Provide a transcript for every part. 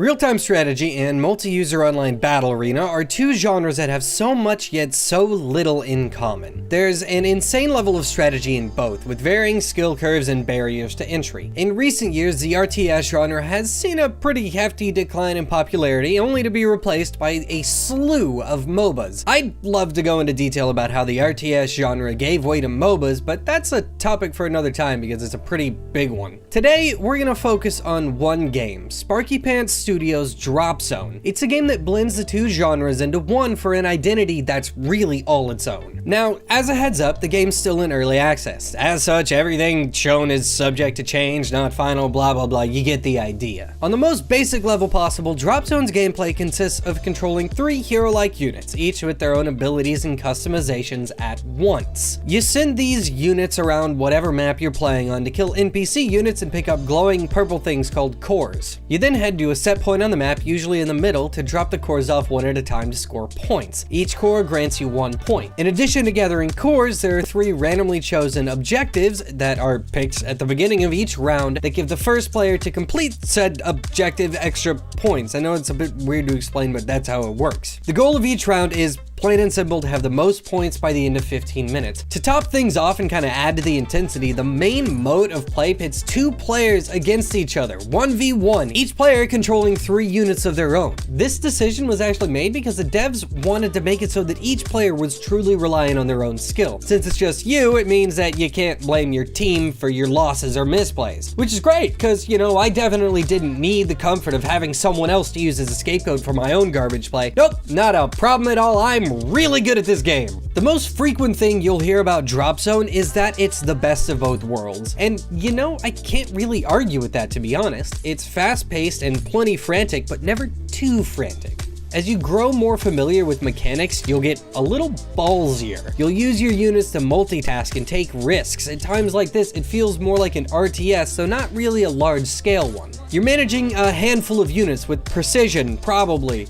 Real-time strategy and multi-user online battle arena are two genres that have so much yet so little in common. There's an insane level of strategy in both, with varying skill curves and barriers to entry. In recent years, the RTS genre has seen a pretty hefty decline in popularity, only to be replaced by a slew of MOBAs. I'd love to go into detail about how the RTS genre gave way to MOBAs, but that's a topic for another time because it's a pretty big one. Today, we're gonna focus on one game, Sparky Pants Studios' Dropzone. It's a game that blends the two genres into one for an identity that's really all its own. Now, as a heads up, the game's still in early access. As such, everything shown is subject to change, not final, blah blah blah, you get the idea. On the most basic level possible, Dropzone's gameplay consists of controlling three hero-like units, each with their own abilities and customizations at once. You send these units around whatever map you're playing on to kill NPC units and pick up glowing purple things called cores. You then head to a set point on the map, usually in the middle, to drop the cores off one at a time to score points. Each core grants you 1 point. In addition to gathering cores, there are 3 randomly chosen objectives that are picked at the beginning of each round that give the first player to complete said objective extra points. I know it's a bit weird to explain, but that's how it works. The goal of each round is plain and simple to have the most points by the end of 15 minutes. To top things off and kind of add to the intensity, the main mode of play pits 2 players against each other, 1v1, each player controlling 3 units of their own. This decision was actually made because the devs wanted to make it so that each player was truly reliant on their own skill. Since it's just you, it means that you can't blame your team for your losses or misplays, which is great because, you know, I definitely didn't need the comfort of having someone else to use as a scapegoat for my own garbage play. Nope, not a problem at all. I'm really good at this game. The most frequent thing you'll hear about Dropzone is that it's the best of both worlds. And you know, I can't really argue with that, to be honest. It's fast-paced and plenty frantic, but never too frantic. As you grow more familiar with mechanics, you'll get a little ballsier. You'll use your units to multitask and take risks. At times like this, it feels more like an RTS, so not really a large-scale one. You're managing a handful of units with precision, probably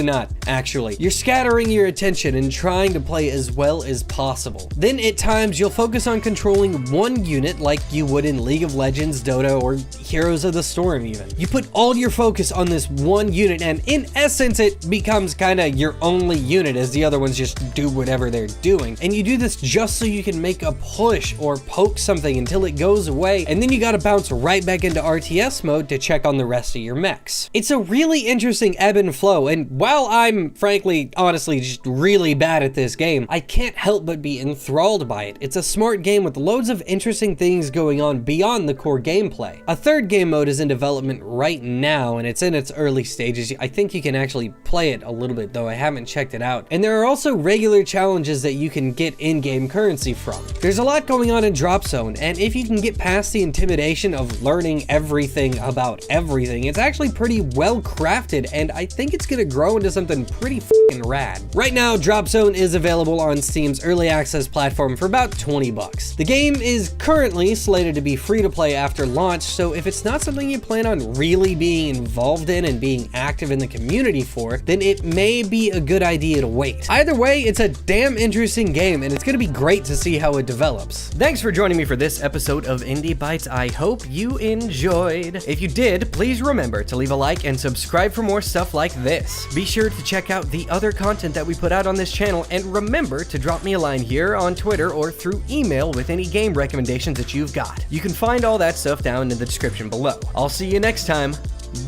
not, actually. You're scattering your attention and trying to play as well as possible. Then at times, you'll focus on controlling one unit like you would in League of Legends, Dota, or Heroes of the Storm even. You put all your focus on this one unit, and in essence, it becomes kinda your only unit as the other ones just do whatever they're doing. And you do this just so you can make a push or poke something until it goes away, and then you gotta bounce right back into RTS mode to check on the rest of your mechs. It's a really interesting ebb and flow, and while I'm frankly, honestly, just really bad at this game, I can't help but be enthralled by it. It's a smart game with loads of interesting things going on beyond the core gameplay. A third game mode is in development right now, and it's in its early stages. I think you can actually play it a little bit, though I haven't checked it out. And there are also regular challenges that you can get in-game currency from. There's a lot going on in Dropzone, and if you can get past the intimidation of learning everything about everything, it's actually pretty well crafted, and I think it's gonna grow into something pretty f***ing rad. Right now, Dropzone is available on Steam's early access platform for about 20 bucks. The game is currently slated to be free to play after launch, so if it's not something you plan on really being involved in and being active in the community for, then it may be a good idea to wait. Either way, it's a damn interesting game, and it's gonna be great to see how it develops. Thanks for joining me for this episode of Indie Bytes. I hope you enjoyed. If you did, please remember to leave a like and subscribe for more stuff like this. Be sure to check out the other content that we put out on this channel, and remember to drop me a line here on Twitter or through email with any game recommendations that you've got. You can find all that stuff down in the description below. I'll see you next time.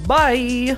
Bye!